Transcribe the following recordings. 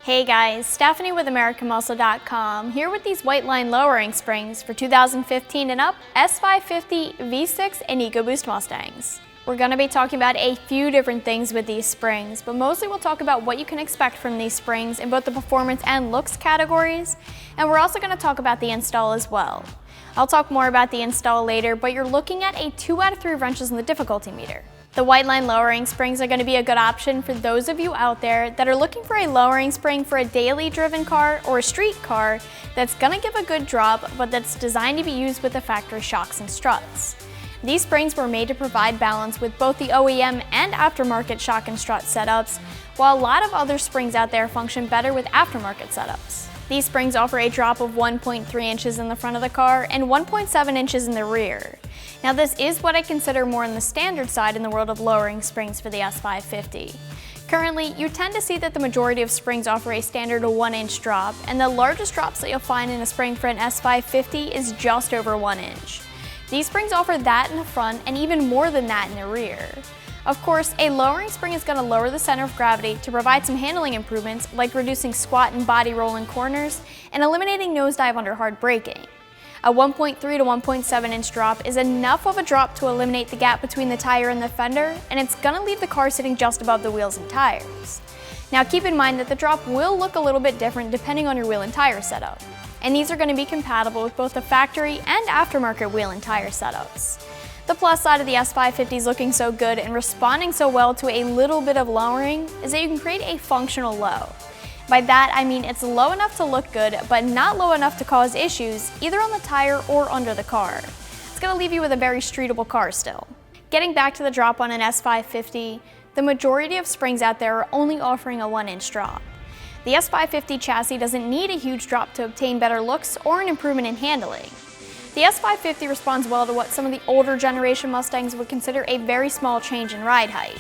Hey guys, Stephanie with AmericanMuscle.com here with these Whiteline Lowering Springs for 2015 and up S550, V6, and Ecoboost Mustangs. We're going to be talking about a few different things with these springs, but mostly we'll talk about what you can expect from these springs in both the performance and looks categories, and we're also going to talk about the install as well. I'll talk more about the install later, but you're looking at a 2 out of 3 wrenches in the difficulty meter. The Whiteline Lowering Springs are going to be a good option for those of you out there that are looking for a lowering spring for a daily driven car or a street car that's going to give a good drop, but that's designed to be used with the factory shocks and struts. These springs were made to provide balance with both the OEM and aftermarket shock and strut setups, while a lot of other springs out there function better with aftermarket setups. These springs offer a drop of 1.3 inches in the front of the car and 1.7 inches in the rear. Now this is what I consider more on the standard side in the world of lowering springs for the S550. Currently, you tend to see that the majority of springs offer a standard 1-inch drop, and the largest drops that you'll find in a spring for an S550 is just over 1 inch. These springs offer that in the front and even more than that in the rear. Of course, a lowering spring is going to lower the center of gravity to provide some handling improvements like reducing squat and body roll in corners and eliminating nosedive under hard braking. A 1.3 to 1.7 inch drop is enough of a drop to eliminate the gap between the tire and the fender, and it's going to leave the car sitting just above the wheels and tires. Now keep in mind that the drop will look a little bit different depending on your wheel and tire setup, and these are going to be compatible with both the factory and aftermarket wheel and tire setups. The plus side of the S550 looking so good and responding so well to a little bit of lowering is that you can create a functional low. By that, I mean it's low enough to look good, but not low enough to cause issues either on the tire or under the car. It's going to leave you with a very streetable car still. Getting back to the drop on an S550, the majority of springs out there are only offering a 1-inch drop. The S550 chassis doesn't need a huge drop to obtain better looks or an improvement in handling. The S550 responds well to what some of the older generation Mustangs would consider a very small change in ride height.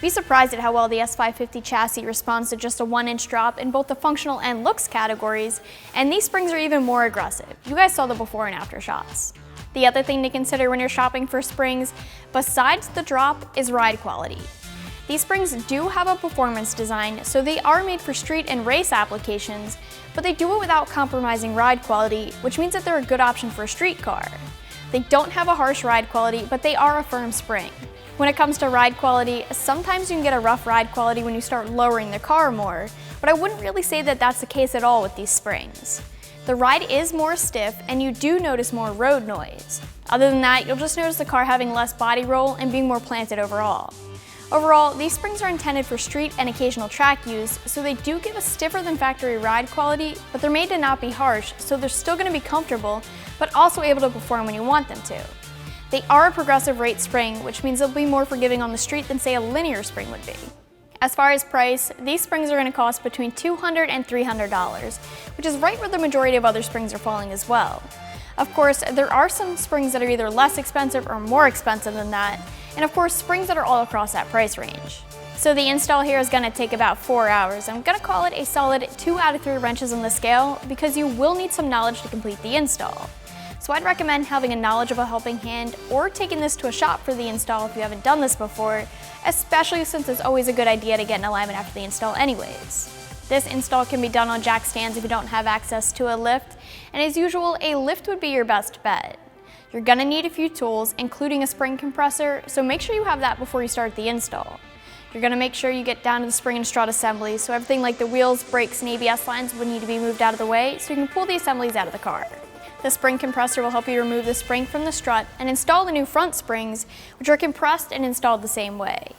Be surprised at how well the S550 chassis responds to just a 1-inch drop in both the functional and looks categories, and these springs are even more aggressive. You guys saw the before and after shots. The other thing to consider when you're shopping for springs, besides the drop, is ride quality. These springs do have a performance design, so they are made for street and race applications, but they do it without compromising ride quality, which means that they're a good option for a street car. They don't have a harsh ride quality, but they are a firm spring. When it comes to ride quality, sometimes you can get a rough ride quality when you start lowering the car more, but I wouldn't really say that that's the case at all with these springs. The ride is more stiff and you do notice more road noise. Other than that, you'll just notice the car having less body roll and being more planted overall. Overall, these springs are intended for street and occasional track use, so they do give a stiffer than factory ride quality, but they're made to not be harsh, so they're still going to be comfortable, but also able to perform when you want them to. They are a progressive rate spring, which means they'll be more forgiving on the street than say a linear spring would be. As far as price, these springs are going to cost between $200 and $300, which is right where the majority of other springs are falling as well. Of course, there are some springs that are either less expensive or more expensive than that, and of course springs that are all across that price range. So the install here is going to take about 4 hours. I'm going to call it a solid 2 out of 3 wrenches on the scale because you will need some knowledge to complete the install. So I'd recommend having a knowledgeable helping hand or taking this to a shop for the install if you haven't done this before, especially since it's always a good idea to get an alignment after the install anyways. This install can be done on jack stands if you don't have access to a lift, and as usual, a lift would be your best bet. You're going to need a few tools, including a spring compressor, so make sure you have that before you start the install. You're going to make sure you get down to the spring and strut assembly, so everything like the wheels, brakes, and ABS lines would need to be moved out of the way so you can pull the assemblies out of the car. The spring compressor will help you remove the spring from the strut and install the new front springs, which are compressed and installed the same way.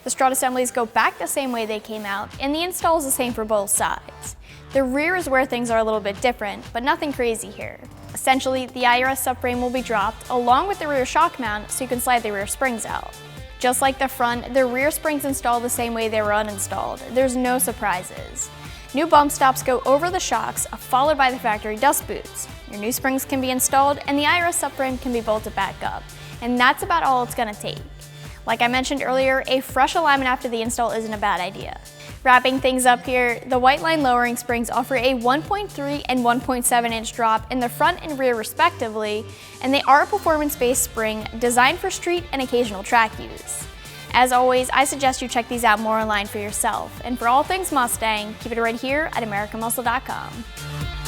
The strut assemblies go back the same way they came out, and the install is the same for both sides. The rear is where things are a little bit different, but nothing crazy here. Essentially, the IRS subframe will be dropped along with the rear shock mount so you can slide the rear springs out. Just like the front, the rear springs install the same way they were uninstalled. There's no surprises. New bump stops go over the shocks, followed by the factory dust boots. Your new springs can be installed and the IRS subframe can be bolted back up. And that's about all it's going to take. Like I mentioned earlier, a fresh alignment after the install isn't a bad idea. Wrapping things up here, the Whiteline Lowering Springs offer a 1.3 and 1.7 inch drop in the front and rear respectively, and they are a performance-based spring designed for street and occasional track use. As always, I suggest you check these out more online for yourself. And for all things Mustang, keep it right here at AmericanMuscle.com.